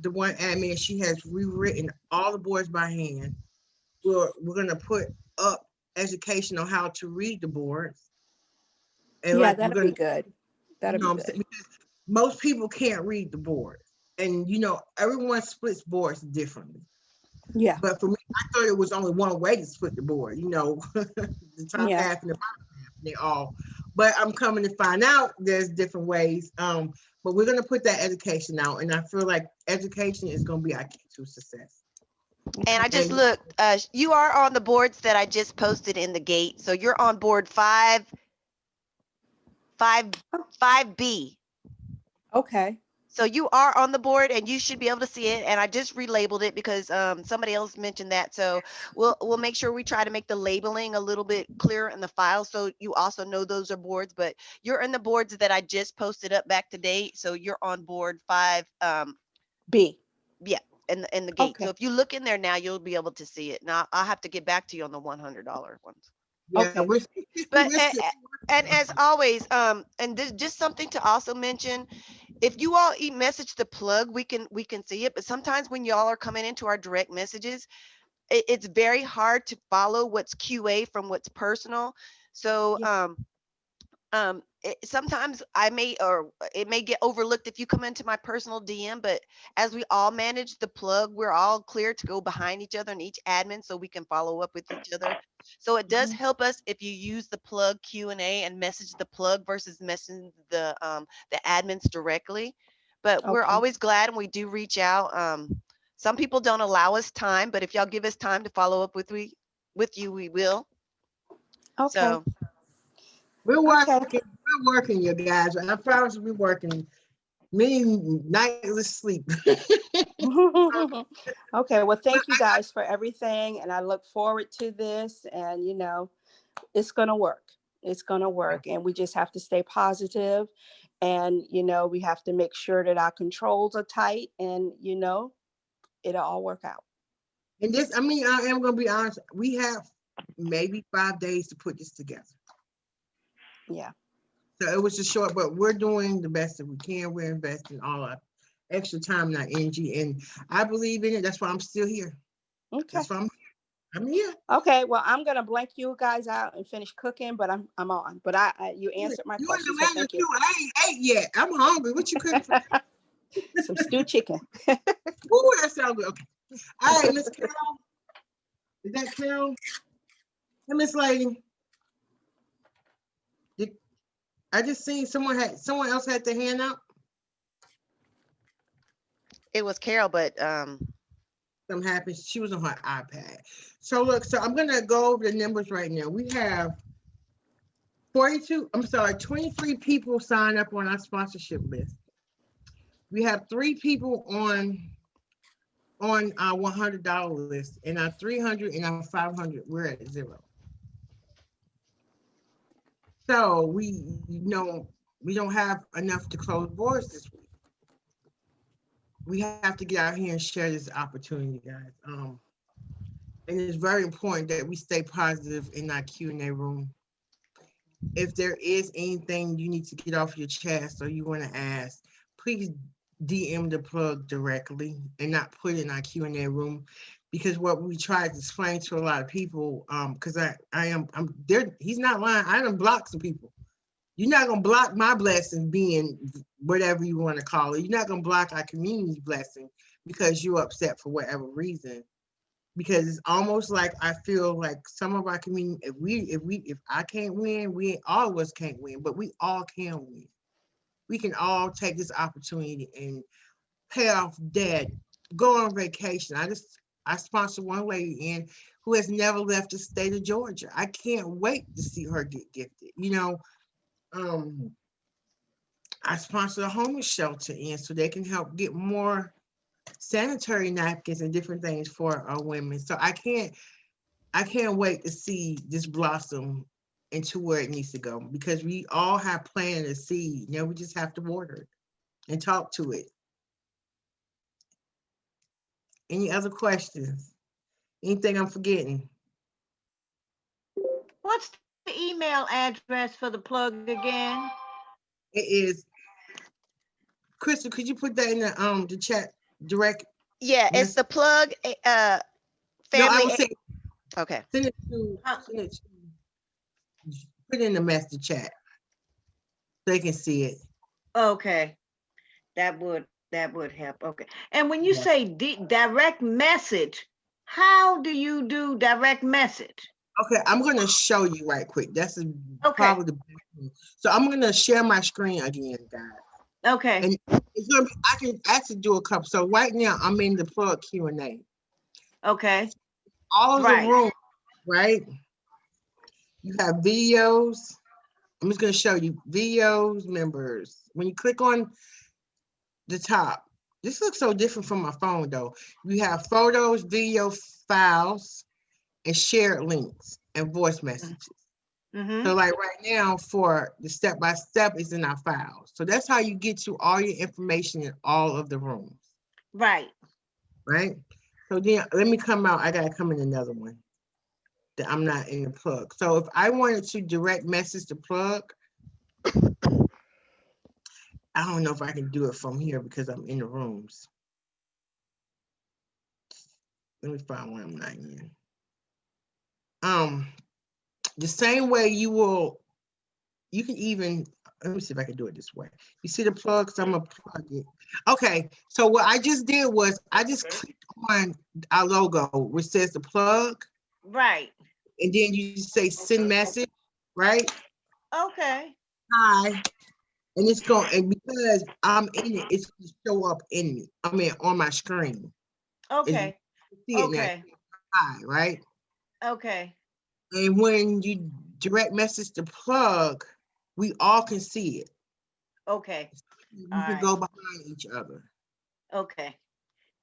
the one admin, she has rewritten all the boards by hand. We're going to put up education on how to read the boards. And yeah, like that'll be good. That'll be good. Because most people can't read the board. And, everyone splits boards differently. Yeah. But for me, I thought it was only one way to split the board, the top half and the bottom half, they all. But I'm coming to find out there's different ways. But we're going to put that education out. And I feel like education is going to be our key to success. And I just looked, you are on the boards that I just posted in the gate. So you're on board 5B. Okay. So you are on the board and you should be able to see it. And I just relabeled it because somebody else mentioned that. So we'll make sure we try to make the labeling a little bit clearer in the file so you also know those are boards. But you're in the boards that I just posted up back to date. So you're on board 5 B. Yeah, in the gate. Okay. So if you look in there now, you'll be able to see it. Now I'll have to get back to you on the $100 ones. Yeah, Okay. But and as always, and this just something to also mention. If you all message the plug, we can see it. But sometimes when y'all are coming into our direct messages, it's very hard to follow what's QA from what's personal. So sometimes it may get overlooked if you come into my personal DM, but as we all manage the plug, we're all clear to go behind each other and each admin so we can follow up with each other. So it does help us if you use the plug Q&A and message the plug versus messaging the admins directly. But we're always glad and we do reach out. Some people don't allow us time, but if y'all give us time to follow up with you, we will. Okay. So we're working, you guys. I promise we're working. Many nightless sleep. Okay. Well, thank you guys for everything. And I look forward to this. And, it's going to work. It's going to work. And we just have to stay positive. And, we have to make sure that our controls are tight and, it'll all work out. And I am going to be honest. We have maybe 5 days to put this together. Yeah. So it was just short, but we're doing the best that we can. We're investing all our extra time in our energy, and I believe in it. That's why I'm still here. Okay. That's why I'm here. Okay. Well, I'm gonna blank you guys out and finish cooking, but I'm on. But you answered my question. So thank you. I ain't ate yet. I'm hungry. What you cooking for? Some stewed chicken. Ooh, that sounds good. Okay. All right, Miss Carol. Is that Carol? Hey, Miss Lady. I just seen someone else had their hand up. it was Carol, but something happened. She was on her iPad. So look, I'm gonna go over the numbers right now. We have 23 people signed up on our sponsorship list. We have 3 people on our $100 list, and our 300 and our 500, we're at 0. So we don't have enough to close boards this week. We have to get out here and share this opportunity, guys. And it's very important that we stay positive in our Q&A room. If there is anything you need to get off your chest or you want to ask, please DM the plug directly and not put it in our Q&A room, because what we try to explain to a lot of people, because I'm there, he's not lying. I done blocked some people. You're not gonna block my blessing being whatever you want to call it. You're not gonna block our community's blessing because you're upset for whatever reason. Because it's almost like I feel like some of our community, if I can't win, all of us can't win, but we all can win. We can all take this opportunity and pay off debt, go on vacation. I sponsored one lady in who has never left the state of Georgia. I can't wait to see her get gifted. You know, I sponsor a homeless shelter in so they can help get more sanitary napkins and different things for our women. So I can't wait to see this blossom into where it needs to go, because we all have planted a seed. Now we just have to water it and talk to it. Any other questions? Anything I'm forgetting? What's the email address for the plug again? It is, Crystal, could you put that in the chat direct? Yeah, it's the plug family. No, I would say, okay. Send it to, put it in the master chat so they can see it. Okay, that would help. Okay, and when you say direct message, how do you do direct message? Okay, I'm going to show you right quick. That's probably the best thing. So I'm going to share my screen again, guys. Okay. And it's gonna be, I can actually do a couple. So right now I'm in the plug Q&A. Okay. All of the room, right? You have videos. I'm just going to show you videos, members. When you click on the top, this looks so different from my phone though. You have photos, video files, and shared links and voice messages. So like right now for the step-by-step is in our files. So that's how you get to all your information in all of the rooms. Right. Right? So then let me come out. I gotta come in another one that I'm not in the plug. So if I wanted to direct message the plug, I don't know if I can do it from here because I'm in the rooms. Let me find one I'm not in. The same way you can even, let me see if I can do it this way. You see the plug, so I'm gonna plug it. Okay, so what I just did was I just clicked on our logo, which says the plug. Right. And then you say send message, right? Okay. Hi. And it's going, and because I'm in it, it's gonna show up in me. I mean, on my screen. Okay. See it now. Hi, right? Okay. And when you direct message the plug, we all can see it. Okay. You can go behind each other. Okay.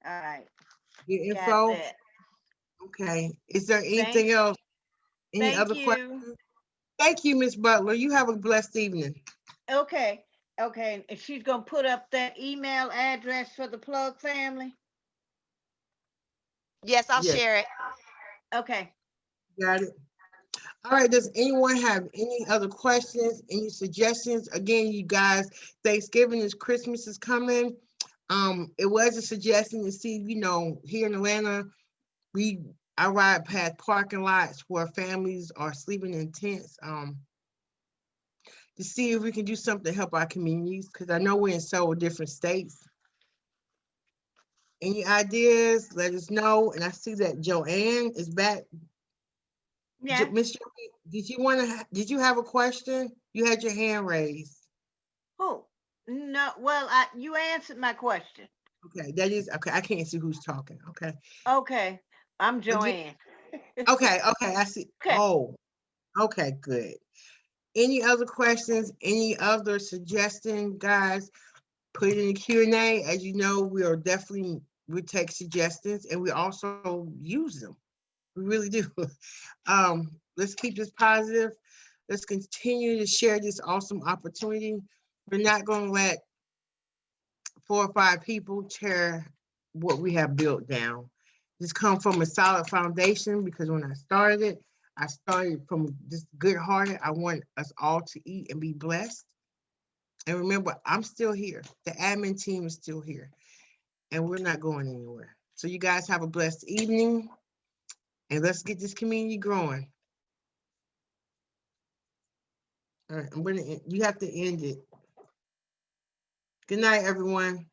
All right. Your info. Okay. Is there anything else? Any other questions? Thank you, Miss Butler. You have a blessed evening. Okay. Okay. And she's gonna put up that email address for the plug family. Yes, I'll share it. Okay. Got it. All right, does anyone have any other questions, any suggestions? Again, you guys, Thanksgiving is Christmas is coming. It was a suggestion to see, you know, here in Atlanta, I ride past parking lots where families are sleeping in tents, to see if we can do something to help our communities, because I know we're in several different states. Any ideas? Let us know. And I see that Joanne is back. Yeah. Miss, did you have a question? You had your hand raised. Oh, no. Well, you answered my question. Okay, that is okay. I can't see who's talking. Okay. Okay, I'm Joanne. Okay, I see. Okay. Oh, okay, good. Any other questions? Any other suggestions, guys? Put it in the Q&A. As you know, we take suggestions and we also use them. We really do. Let's keep this positive. Let's continue to share this awesome opportunity. We're not going to let 4 or 5 people tear what we have built down. This come from a solid foundation, because when I started from just good-hearted. I want us all to eat and be blessed. And remember, I'm still here. The admin team is still here, and we're not going anywhere. So you guys have a blessed evening, and let's get this community growing. All right, you have to end it. Good night, everyone.